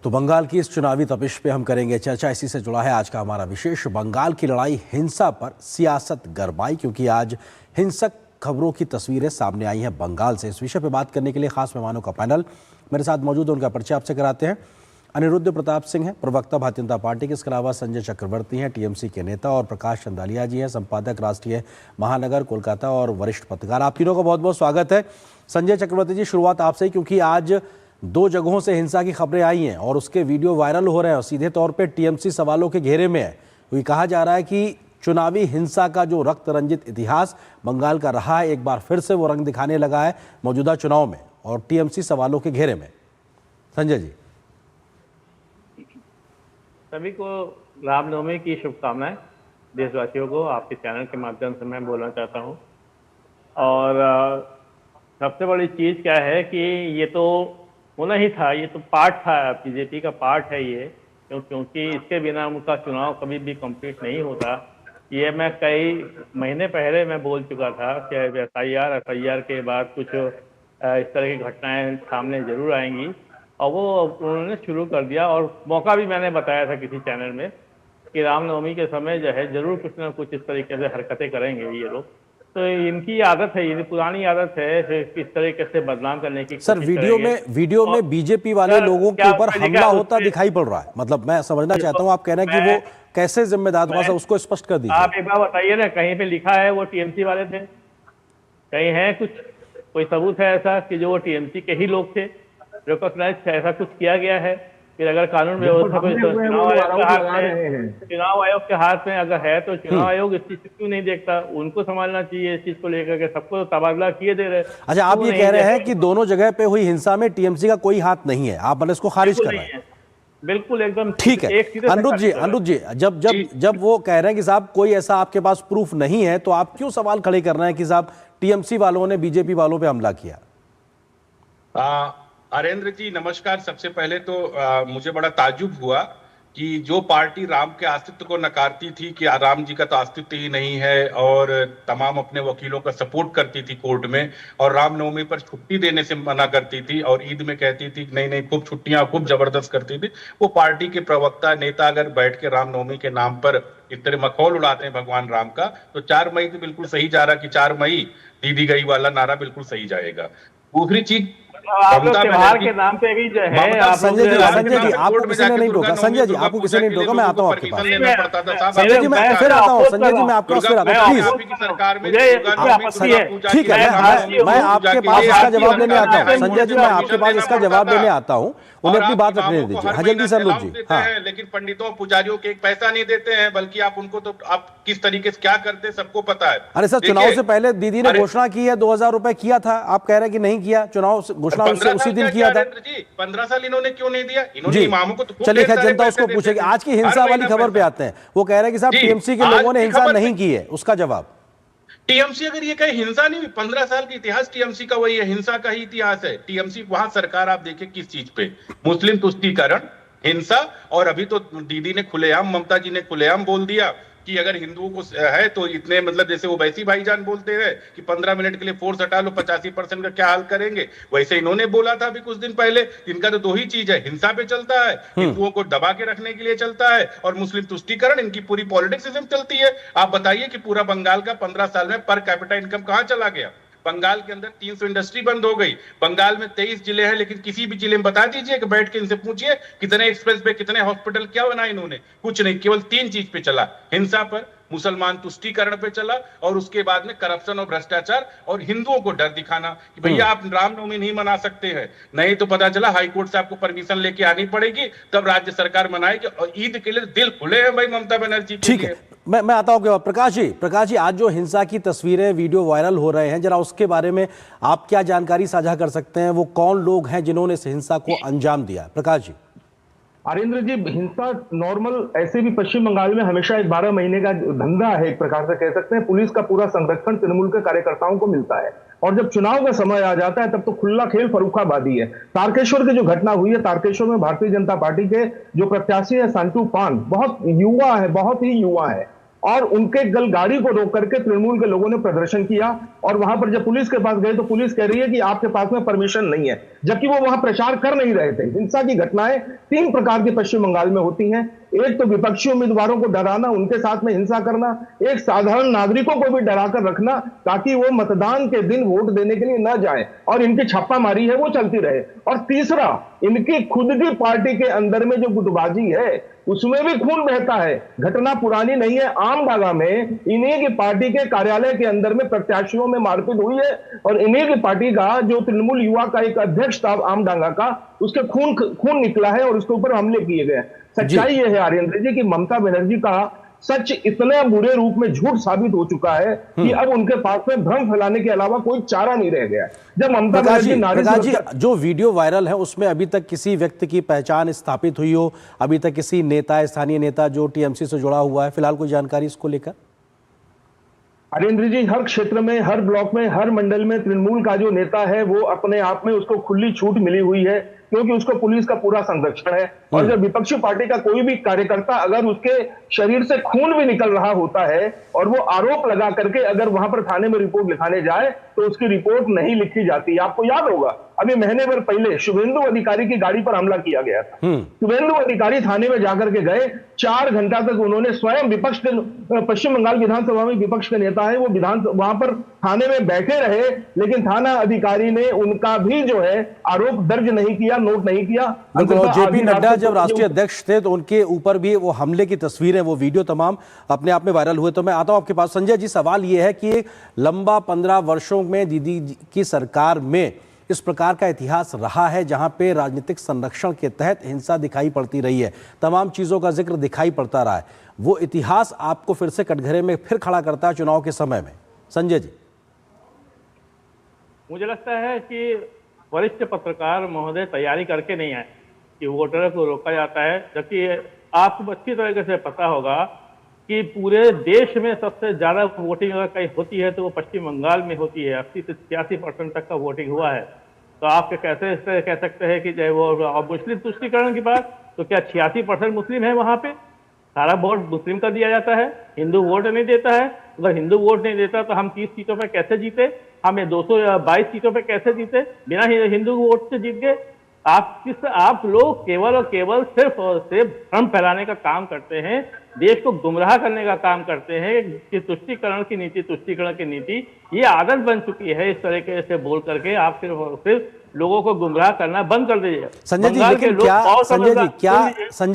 तो बंगाल की इस चुनावी तपिश पे हम करेंगे चर्चा। इसी से जुड़ा है आज का हमारा विशेष बंगाल की लड़ाई, हिंसा पर सियासत गरमाई, क्योंकि आज हिंसक खबरों की तस्वीरें सामने आई हैं बंगाल से। इस विषय पे बात करने के लिए खास मेहमानों का पैनल मेरे साथ मौजूद है, उनका परिचय आपसे कराते हैं। अनिरुद्ध प्रताप सिंह हैं, प्रवक्ता भारतीय जनता पार्टी के। इसके अलावा संजय चक्रवर्ती हैं, टीएमसी के नेता, और प्रकाश चंदालिया जी हैं, संपादक राष्ट्रीय महानगर कोलकाता और वरिष्ठ पत्रकार। आप तीनों का बहुत बहुत स्वागत है। संजय चक्रवर्ती जी, शुरुआत आपसे ही, क्योंकि आज दो जगहों से हिंसा की खबरें आई हैं और उसके वीडियो वायरल हो रहे हैं और सीधे तौर पे टीएमसी सवालों के घेरे में है। क्योंकि कहा जा रहा है कि चुनावी हिंसा का जो रक्त रंजित इतिहास बंगाल का रहा है, एक बार फिर से वो रंग दिखाने लगा है मौजूदा चुनाव में, और टीएमसी सवालों के घेरे में। संजय जी। सभी को रामनवमी की शुभकामनाएं। देशवासियों को आपके चैनल के माध्यम से मैं बोलना चाहता हूं। और सबसे बड़ी चीज क्या है कि ये तो होना ही था, ये तो पार्ट था, बीजेपी का पार्ट है ये, क्योंकि इसके बिना उनका चुनाव कभी भी कंप्लीट नहीं होता। ये मैं कई महीने पहले मैं बोल चुका था कि एफआईआर के बाद कुछ इस तरह की घटनाएं सामने जरूर आएंगी, और वो उन्होंने शुरू कर दिया। और मौका भी मैंने बताया था किसी चैनल में कि रामनवमी के समय जो है जरूर कुछ ना कुछ इस तरीके से हरकतें करेंगे ये लोग। तो इनकी आदत है, ये पुरानी आदत है किस तरीके से बदनाम करने की। सर, वीडियो में बीजेपी वाले लोगों के ऊपर हमला होता दिखाई पड़ रहा है। मतलब मैं समझना चाहता हूं, आप कह रहे हैं कि वो कैसे जिम्मेदार, थोड़ा सा उसको स्पष्ट कर दीजिए। आप एक बार बताइए ना, कहीं पे लिखा है वो टीएमसी वाले थे? कहीं है कोई सबूत है ऐसा कि जो वो टीएमसी के ही लोग थे? रिकॉग्नाइज ऐसा कुछ किया गया है? फिर अगर कानून व्यवस्था को चुनाव आयोग के हाथ में अगर है तो चुनाव आयोग इस चीज को क्यों नहीं देखता? उनको संभालना चाहिए इस चीज को लेकर के। सबको तो तबादला किए दे रहे। अच्छा, आप ये कह रहे हैं कि दोनों जगह पे हुई हिंसा में टीएमसी का कोई हाथ नहीं है, आप मतलब इसको खारिज कर रहे हैं? बिल्कुल, एकदम ठीक है। अनुज जी, जब वो कह रहे हैं कि साहब कोई ऐसा आपके पास प्रूफ नहीं है, तो आप क्यों सवाल खड़े कर रहे हैं कि साहब टीएमसी वालों ने बीजेपी वालों पे हमला किया? अरेंद्र जी नमस्कार। सबसे पहले तो मुझे बड़ा ताज्जुब हुआ कि जो पार्टी राम के अस्तित्व को नकारती थी कि राम जी का तो अस्तित्व ही नहीं है, और तमाम अपने वकीलों का सपोर्ट करती थी कोर्ट में, और रामनवमी पर छुट्टी देने से मना करती थी, और ईद में कहती थी नहीं नहीं खूब छुट्टियां खूब जबरदस्त करती थी, वो पार्टी के प्रवक्ता नेता अगर बैठ के रामनवमी के नाम पर इस तरह मखौल उड़ाते हैं भगवान राम का, तो 4 मई तो बिल्कुल सही जा रहा कि 4 मई दीदी गई वाला नारा बिल्कुल सही जाएगा। दूसरी चीज, त्योहार के नाम पे भी जो है, संजय जी आपको किसी ने नहीं रोका। संजय जी आपको किसी ने नहीं रोका, मैं आता हूँ आपके पास। संजय जी मैं फिर आता हूँ, संजय जी मैं आपके पास फिर आता हूँ, प्लीज। ठीक है, मैं आपके पास इसका जवाब लेने आता हूँ। संजय जी मैं आपके पास इसका जवाब लेने आता हूँ, उन्हें अपनी बात रखने दीजिए। हाँ जल्दी से अनुज जी। हाँ, लेकिन पंडितों पुजारियों के एक पैसा नहीं देते हैं, बल्कि आप उनको तो आप किस तरीके से क्या करते हैं सबको पता है। अरे सर, चुनाव से पहले दीदी ने घोषणा की है 2000 रुपए किया था, आप कह रहे हैं कि नहीं किया? चुनाव घोषणा उसी दिन किया था। 15 साल इन्होंने क्यों नहीं दिया? इन्होंने इमामों को तो चलिए, जनता उसको पूछेगी। आज की हिंसा वाली खबर पे आते हैं। वो कह रहे हैं कि साहब टीएमसी के लोगों ने हिंसा नहीं की है, उसका जवाब। टीएमसी अगर ये कहे हिंसा नहीं हुई, 15 साल का इतिहास टीएमसी का वही है, हिंसा का ही इतिहास है। टीएमसी वहां सरकार आप देखिए किस चीज पे, मुस्लिम तुष्टीकरण, हिंसा, और अभी तो दीदी ने खुलेआम, ममता जी ने खुलेआम बोल दिया कि अगर हिंदुओं को है तो इतने, मतलब जैसे वो वैसी भाईजान बोलते हैं कि 15 मिनट के लिए फोर्स हटा लो, 85% का क्या हाल करेंगे, वैसे इन्होंने बोला था अभी कुछ दिन पहले। इनका तो 2 ही चीज है, हिंसा पे चलता है, हिंदुओं को दबा के रखने के लिए चलता है, और मुस्लिम तुष्टीकरण। इनकी पूरी पॉलिटिक्स इसमें चलती है। आप बताइए कि पूरा बंगाल का 15 साल में पर कैपिटा इनकम कहां चला गया? बंगाल के अंदर 300 इंडस्ट्री बंद हो गई। बंगाल में 23 जिले हैं, लेकिन किसी भी जिले में बता दीजिए कि बैठ के इनसे पूछिए कितने एक्सप्रेस पे, कितने हॉस्पिटल, क्या बनाए इन्होंने? कुछ नहीं। केवल 3 चीज पे चला, हिंसा पर, मुसलमान तुष्टीकरण पे चला, और उसके बाद में करप्शन और भ्रष्टाचार, और हिंदुओं को डर दिखाना कि भैया आप रामनवमी नहीं मना सकते हैं। नहीं तो पता चला हाईकोर्ट से आपको परमिशन लेके आनी पड़ेगी, तब राज्य सरकार मनाएगी। और ईद के लिए दिल खुले हैं भाई ममता बनर्जी के लिए। ठीक है, मैं आता हूं। प्रकाश जी आज जो हिंसा की तस्वीरें वीडियो वायरल हो रहे हैं, जरा उसके बारे में आप क्या जानकारी साझा कर सकते हैं? वो कौन लोग हैं जिन्होंने इस हिंसा को अंजाम दिया? प्रकाश जी। अरिंद्र जी, हिंसा नॉर्मल ऐसे भी पश्चिम बंगाल में हमेशा एक 12 महीने का धंधा है, एक प्रकार से कह सकते हैं। पुलिस का पूरा संरक्षण तृणमूल के कार्यकर्ताओं को मिलता है, और जब चुनाव का समय आ जाता है तब तो खुला खेल फर्रुखाबादी है। तारकेश्वर की जो घटना हुई है, तारकेश्वर में भारतीय जनता पार्टी के जो प्रत्याशी है संटू पान, बहुत युवा है, बहुत ही युवा है, और उनके गाड़ी को रोक करके तृणमूल के लोगों ने प्रदर्शन किया, और वहां पर जब पुलिस के पास गए तो पुलिस कह रही है कि आपके पास में परमिशन नहीं है। जबकि वो वहां प्रचार कर नहीं रहे थे। हिंसा की घटनाएं 3 प्रकार की पश्चिम बंगाल में होती हैं। एक तो विपक्षी उम्मीदवारों को डराना, उनके साथ में हिंसा करना, एक साधारण नागरिकों को भी डराकर रखना ताकि वो मतदान के दिन वोट देने के लिए न जाए और इनकी छापामारी है वो चलती रहे, और तीसरा इनकी खुद की पार्टी के अंदर में जो गुटबाजी है उसमें भी खून बहता है। घटना पुरानी नहीं है, आमडांगा में इन्हीं की पार्टी के कार्यालय के अंदर में प्रत्याशियों में मारपीट हुई है और इन्हीं की पार्टी का जो तृणमूल युवा का एक अध्यक्ष था आमडांगा का, उसके खून निकला है और उसके ऊपर हमले किए गए। सच्चाई यह है आर्यन जी कि ममता बनर्जी का सच इतने बुरे रूप में झूठ साबित हो चुका है कि अब उनके पास में भ्रम फैलाने के अलावा कोई चारा नहीं रह गया। जब ममता बनर्जी प्रकाश जी, जो वीडियो वायरल है उसमें अभी तक किसी व्यक्ति की पहचान स्थापित हुई हो, अभी तक किसी नेता, स्थानीय नेता जो टीएमसी से जुड़ा हुआ है, फिलहाल कोई जानकारी इसको लेकर? हरेंद्र जी, हर क्षेत्र में, हर ब्लॉक में, हर मंडल में तृणमूल का जो नेता है वो अपने आप में उसको खुली छूट मिली हुई है क्योंकि उसको पुलिस का पूरा संरक्षण है। और जब विपक्षी पार्टी का कोई भी कार्यकर्ता अगर उसके शरीर से खून भी निकल रहा होता है और वो आरोप लगा करके अगर वहां पर थाने में रिपोर्ट लिखाने जाए तो उसकी रिपोर्ट नहीं लिखी जाती। आपको याद होगा अभी महीने भर पहले शुभेंदु अधिकारी की गाड़ी पर हमला किया गया था। शुभेंदु अधिकारी थाने में जाकर के गए, 4 घंटा तक उन्होंने स्वयं विपक्ष के, पश्चिम बंगाल विधानसभा में विपक्ष के नेता है वो वहां पर थाने में बैठे रहे, लेकिन थाना अधिकारी ने उनका भी जो है आरोप दर्ज नहीं किया, नोट नहीं किया। जेपी नड्डा जब राष्ट्रीय अध्यक्ष थे तो उनके ऊपर भी वो हमले की तस्वीरें, वो वीडियो तमाम अपने आप में वायरल हुए। तो मैं आता हूं आपके पास संजय जी, सवाल ये है कि लंबा 15 वर्षों में दीदी की सरकार में इस प्रकार का इतिहास रहा है जहां पे राजनीतिक संरक्षण के तहत हिंसा दिखाई पड़ती रही है, तमाम चीजों का जिक्र दिखाई पड़ता रहा है, वो इतिहास आपको फिर से कटघरे में फिर खड़ा करता है चुनाव के समय में? संजय जी, मुझे लगता है कि वरिष्ठ पत्रकार महोदय तैयारी करके नहीं आए कि वोटर को रोका जाता है, जबकि आपको अच्छी तरीके से पता होगा कि पूरे देश में सबसे ज्यादा वोटिंग अगर कहीं होती है तो वो पश्चिम बंगाल में होती है। 80 से 86% तक का वोटिंग हुआ है। तो आप कैसे कह सकते हैं कि चाहे वो मुस्लिम तुष्टीकरण की बात, तो क्या 86% मुस्लिम है वहां पे? सारा वोट मुस्लिम का दिया जाता है, हिंदू वोट नहीं देता है। अगर हिंदू वोट नहीं देता तो हम 30 सीटों पर कैसे जीते? हमें 222 सीटों पर कैसे जीते? बिना हिंदू वोट से जीत गए। आप लोग केवल और केवल सिर्फ और सिर्फ भ्रम फैलाने का काम करते हैं, देश को गुमराह करने का काम करते हैं कि तुष्टीकरण की नीति ये आदत बन चुकी है। इस तरीके से बोल करके आप सिर्फ लोगों को गुमराह करना बंद कर दीजिए। संजय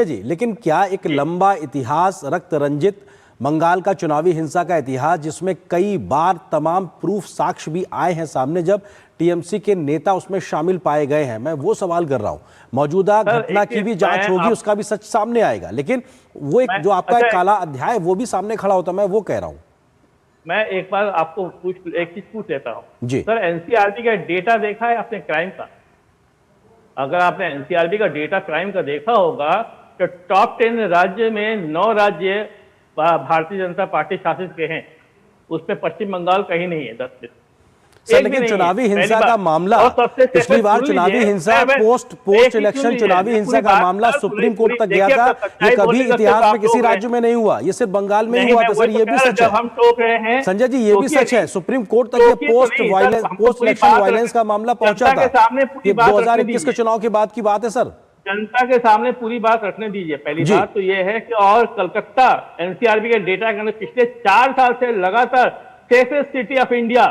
जी, लेकिन क्या एक लंबा इतिहास, रक्त रंजित बंगाल का चुनावी हिंसा का इतिहास, जिसमें कई बार तमाम प्रूफ साक्ष्य भी आए हैं सामने जब टीएमसी के नेता उसमें शामिल पाए गए हैं, मैं वो सवाल कर रहा हूं। मौजूदा घटना की भी जांच होगी, उसका भी सच सामने आएगा, लेकिन वो एक जो आपका एक काला अध्याय वो भी सामने खड़ा होता, मैं वो कह रहा हूं। मैं एक बार आपको एक चीज पूछ लेता हूं जी सर, एनसीआरबी का डेटा देखा है आपने क्राइम का? अगर आपने एनसीआरबी का डेटा क्राइम का देखा होगा तो टॉप 10 राज्य में 9 राज्य भारतीय जनता पार्टी शासित के हैं, उसमें पश्चिम बंगाल कहीं नहीं है। 10 में सर, लेकिन चुनावी हिंसा का मामला, पिछली बार चुनावी हिंसा, पोस्ट इलेक्शन चुनावी हिंसा का मामला सुप्रीम कोर्ट तक गया था। ये कभी इतिहास में किसी राज्य में नहीं हुआ, ये सिर्फ बंगाल में ही हुआ था। सर, ये भी सच है। हम टोक रहे हैं संजय जी, ये भी सच है, सुप्रीम कोर्ट तक ये पोस्ट इलेक्शन वायलेंस का मामला पहुंचा था। ये 2021 के चुनाव के बाद की बात है। सर, जनता के सामने पूरी बात रखने दीजिए। पहली बात तो यह है कि और कलकत्ता एनसीआरबी के डेटा के अंदर पिछले 4 साल से लगातार सेफेस्ट सिटी ऑफ इंडिया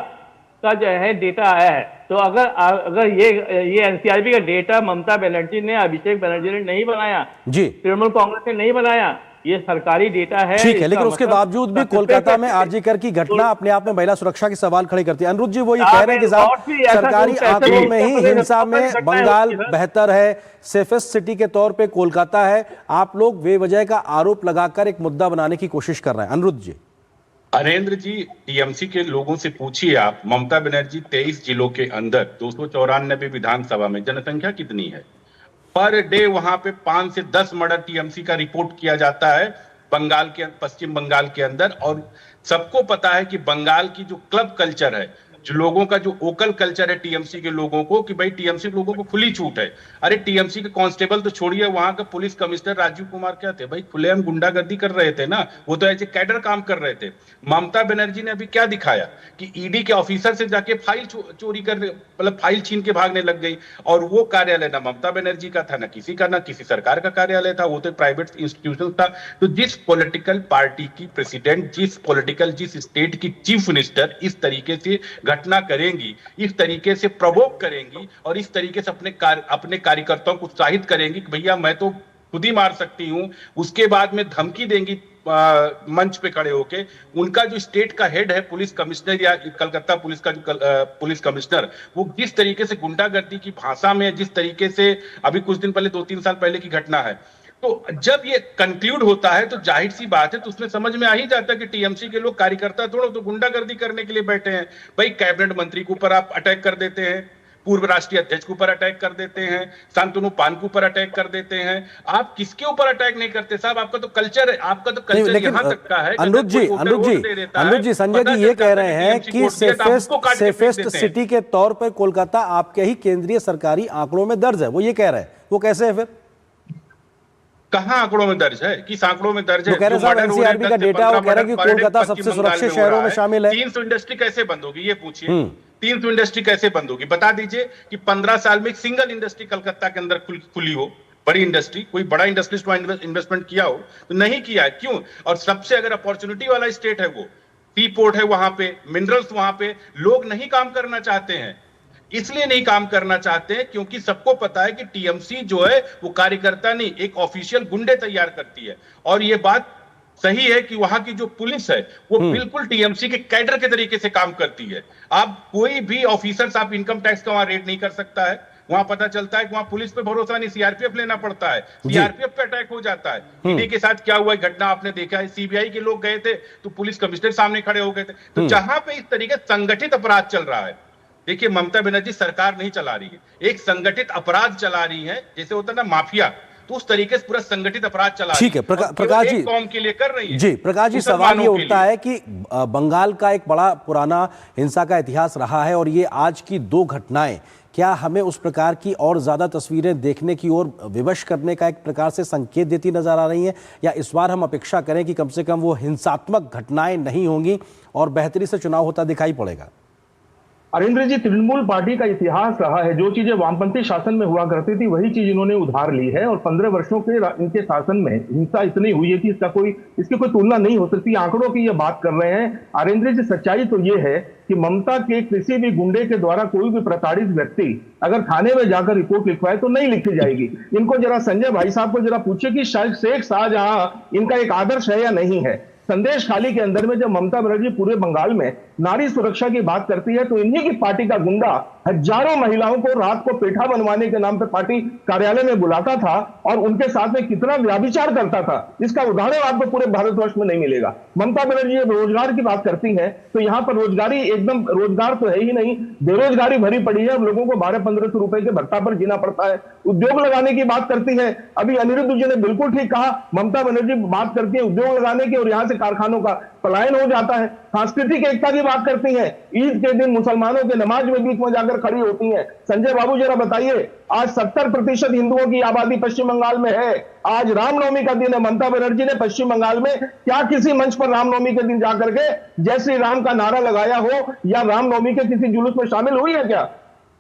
का जो है डेटा आया है। तो अगर ये एनसीआरबी का डेटा ममता बनर्जी ने, अभिषेक बनर्जी ने नहीं बनाया जी, तृणमूल कांग्रेस ने नहीं बनाया, ये सरकारी डेटा है। ठीक है, लेकिन उसके बावजूद भी कोलकाता में आरजी कर की घटना अपने आप में महिला सुरक्षा के सवाल खड़े करती है। अनिरुद्ध जी, वो ये कह रहे हैं कि साहब सरकारी आंकड़ों में ही हिंसा में बंगाल बेहतर है, सेफेस्ट सिटी के तौर पे कोलकाता है। आप लोग बेवजह का आरोप लगाकर एक मुद्दा बनाने की कोशिश कर रहे हैं। अनिरुद्ध जी, अरेंद्र जी, टीएमसी के लोगों से पूछिए आप, ममता बनर्जी 23 जिलों के अंदर 294 विधानसभा में जनसंख्या कितनी है? पर डे वहां पे 5 से 10 मर्डर टीएमसी का रिपोर्ट किया जाता है पश्चिम बंगाल के अंदर। और सबको पता है कि बंगाल की जो क्लब कल्चर है जो लोगों का जो ओकल कल्चर है टीएमसी के लोगों को कि भाई टीएमसी के लोगों को खुली छूट है। अरे टीएमसी के कांस्टेबल तो छोड़िए, वहां का पुलिस कमिश्नर राजीव कुमार क्या थे भाई, खुलेआम गुंडागर्दी कर रहे थे ना, वो तो ऐसे कैडर काम कर रहे थे। ममता बनर्जी ने अभी क्या दिखाया कि ईडी के ऑफिसर से जाके फाइल चोरी कर, मतलब फाइल छीन के भागने लग गई, और वो कार्यालय ना ममता बनर्जी का था, ना किसी का, ना किसी सरकार का कार्यालय था, वो तो प्राइवेट इंस्टीट्यूशन था। तो जिस पॉलिटिकल पार्टी की प्रेसिडेंट, जिस स्टेट की चीफ मिनिस्टर इस तरीके से घटना करेंगी, इस तरीके से प्रवोक करेंगी और इस तरीके से अपने कार्यकर्ताओं को उत्साहित करेंगी कि भैया मैं तो खुद ही मार सकती हूं, उसके बाद में धमकी देंगी मंच पे खड़े होके, उनका जो स्टेट का हेड है पुलिस कमिश्नर या कलकत्ता पुलिस का जो पुलिस कमिश्नर, वो जिस तरीके से गुंडागर्दी की भाषा में, जिस तरीके से, अभी कुछ दिन पहले 2-3 साल पहले की घटना है, तो जब ये कंक्लूड होता है तो जाहिर सी बात है, तो उसमें समझ में आ ही जाता है कि टीएमसी के लोग कार्यकर्ता थोड़ा तो गुंडागर्दी करने के लिए बैठे हैं। भाई कैबिनेट मंत्री के ऊपर आप अटैक कर देते हैं, पूर्व राष्ट्रीय अध्यक्ष के ऊपर अटैक कर देते हैं, शांतनु पान के ऊपर अटैक कर देते हैं, आप किसके ऊपर अटैक नहीं करते साहब? आपका तो कल्चर है, आपका तो कल्चर यहां तक का है। अनुज जी संजय जी ये कह रहे हैं कि सेफेस्ट सिटी के तौर पर कोलकाता आपके ही केंद्रीय सरकारी आंकड़ों में दर्ज है, वो ये कह रहे हैं, वो कैसे है फिर? कहां आंकड़ों में दर्ज है? किस आंकड़ों में दर्ज है? कह रहे हैं एनसीआरबी का डेटा, वो कह रहे हैं कि कोलकाता सबसे सुरक्षित शहरों में शामिल है। 300 इंडस्ट्री कैसे बंद होगी ये पूछिए, 300 इंडस्ट्री कैसे बंद होगी? बता दीजिए कि 15 साल में एक सिंगल इंडस्ट्री कलकत्ता के अंदर खुली हो, बड़ी इंडस्ट्री, कोई बड़ा इंडस्ट्रिस्ट वहां इन्वेस्टमेंट किया हो? तो नहीं किया है। क्यों? और सबसे अगर अपॉर्चुनिटी वाला स्टेट है वो, सी पोर्ट है वहां पे, मिनरल्स वहां पे, लोग नहीं काम करना चाहते हैं। इसलिए नहीं काम करना चाहते हैं क्योंकि सबको पता है कि टीएमसी जो है वो कार्यकर्ता नहीं, एक ऑफिशियल गुंडे तैयार करती है। और ये बात सही है कि वहां की जो पुलिस है वो बिल्कुल टीएमसी के कैडर के तरीके से काम करती है। आप कोई भी ऑफिसर्स, आप इनकम टैक्स का वहां रेड नहीं कर सकता है, वहां पता चलता है कि वहां पुलिस पे भरोसा नहीं, सीआरपीएफ लेना पड़ता है, सीआरपीएफ पे अटैक हो जाता है। ईडी के साथ क्या हुआ घटना आपने देखा है, सीबीआई के लोग गए थे तो पुलिस कमिश्नर सामने खड़े हो गए थे। तो जहां पे इस तरीके संगठित अपराध चल रहा है, देखिए ममता बनर्जी सरकार नहीं चला रही है, एक संगठित अपराध चला रही है, जैसे होता है ना माफिया, तो उस तरीके से पूरा संगठित अपराध चला रही है। ठीक है प्रकाश जी, कौम के लिए कर रही है। जी प्रकाश जी, सवाल ये उठता है कि बंगाल का एक बड़ा पुराना हिंसा का इतिहास रहा है और ये आज की 2 घटनाएं क्या हमें उस प्रकार की और ज्यादा तस्वीरें देखने की ओर विवश करने का एक प्रकार से संकेत देती नजर आ रही हैं, या इस बार हम अपेक्षा करें कि कम से कम वो हिंसात्मक घटनाएं नहीं होंगी और बेहतरी से चुनाव होता दिखाई पड़ेगा? अरिंद्र जी, तृणमूल पार्टी का इतिहास रहा है, जो चीजें वामपंथी शासन में हुआ करती थी वही चीज इन्होंने उधार ली है, और 15 वर्षों के इनके शासन में हिंसा इतनी हुई है कि इसकी कोई तुलना नहीं हो सकती। आंकड़ों की ये बात कर रहे हैं अरिंद्र जी, सच्चाई तो ये है कि ममता के किसी भी गुंडे के द्वारा कोई भी प्रताड़ित व्यक्ति अगर थाने में जाकर रिपोर्ट लिखवाए तो नहीं लिखी जाएगी। इनको जरा संजय भाई साहब को जरा पूछिए कि शायद शेख शाहजहां इनका एक आदर्श है या नहीं है। संदेश खाली के अंदर में जब ममता बनर्जी पूरे बंगाल में नारी सुरक्षा की बात करती है तो इन्हीं की पार्टी का गुंडा हजारों महिलाओं को रात को पेठा बनवाने के नाम पर पार्टी कार्यालय में बुलाता था और उनके साथ में कितना व्याभिचार करता था, इसका उदाहरण आपको पूरे भारतवर्ष में नहीं मिलेगा। ममता बनर्जी जब रोजगार की बात करती है तो यहाँ पर रोजगारी एकदम, रोजगार तो है ही नहीं, बेरोजगारी भरी पड़ी है। अब लोगों को 1200-1500 रुपए के भत्ता पर जीना पड़ता है। उद्योग लगाने की बात करती है, अभी अनिरुद्ध जी ने बिल्कुल ठीक कहा, ममता बनर्जी बात करती है उद्योग लगाने की और यहाँ से कारखानों का पलायन हो जाता है। सांस्कृतिक एकता की बात करती है, ईद के दिन मुसलमानों के नमाज में बीच में जाकर खड़ी होती हैं। संजय बाबू जरा बताइए, आज 70% हिंदुओं की आबादी पश्चिम बंगाल में है, आज रामनवमी का दिन है, ममता बनर्जी ने पश्चिम बंगाल में क्या किसी मंच पर रामनवमी के दिन जाकर के जय श्री राम का नारा लगाया हो या रामनवमी के किसी जुलूस में शामिल हुई है क्या?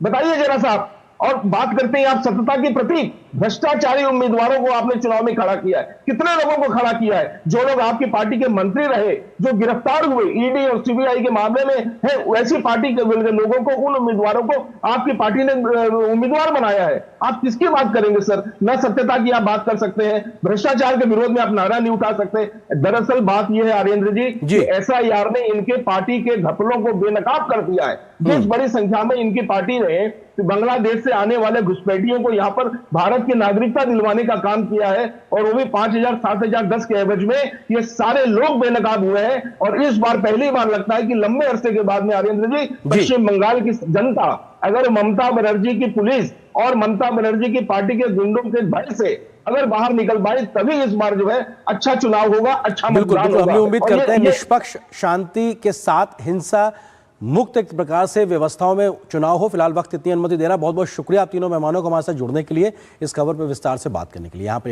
बताइए जरा साहब। और बात करते हैं आप सत्ता की प्रतीक, भ्रष्टाचारी उम्मीदवारों को आपने चुनाव में खड़ा किया है, कितने लोगों को खड़ा किया है? जो लोग आपकी पार्टी के मंत्री रहे, जो गिरफ्तार हुए ईडी और सीबीआई के मामले में है, वैसी पार्टी के लोगों को, उन उम्मीदवारों को आपकी पार्टी ने उम्मीदवार बनाया है। आप किसकी बात करेंगे सर? न सत्यता की आप बात कर सकते हैं, भ्रष्टाचार के विरोध में आप नारा नहीं उठा सकते। दरअसल बात यह है आर्येंद्र जी, एसआईआर ने इनके पार्टी के घपलों को बेनकाब कर दिया है। जिस बड़ी संख्या में इनकी पार्टी ने बांग्लादेश से आने वाले घुसपैठियों को यहाँ पर भारत की नागरिकता दिलवाने का काम किया है, और वो भी 5000, 7000, 10 के एवरेज में, ये सारे लोग बेनकाब हुए हैं। और इस बार पहली बार लगता है कि लंबे अरसे के बाद में आर्येंद्र जी पश्चिम बंगाल की जनता अगर ममता बनर्जी की पुलिस और ममता बनर्जी की पार्टी के गुंडों के भय से अगर बाहर निकल पाए, तभी इस बार जो है अच्छा चुनाव होगा, अच्छा मतदान होगा। हम उम्मीद करते हैं निष्पक्ष, शांति के साथ, हिंसा मुक्त एक प्रकार से व्यवस्थाओं में चुनाव हो। फिलहाल वक्त इतनी अनुमति दे रहा। बहुत बहुत शुक्रिया आप तीनों मेहमानों को हमारे साथ जुड़ने के लिए, इस खबर पर विस्तार से बात करने के लिए। यहाँ पे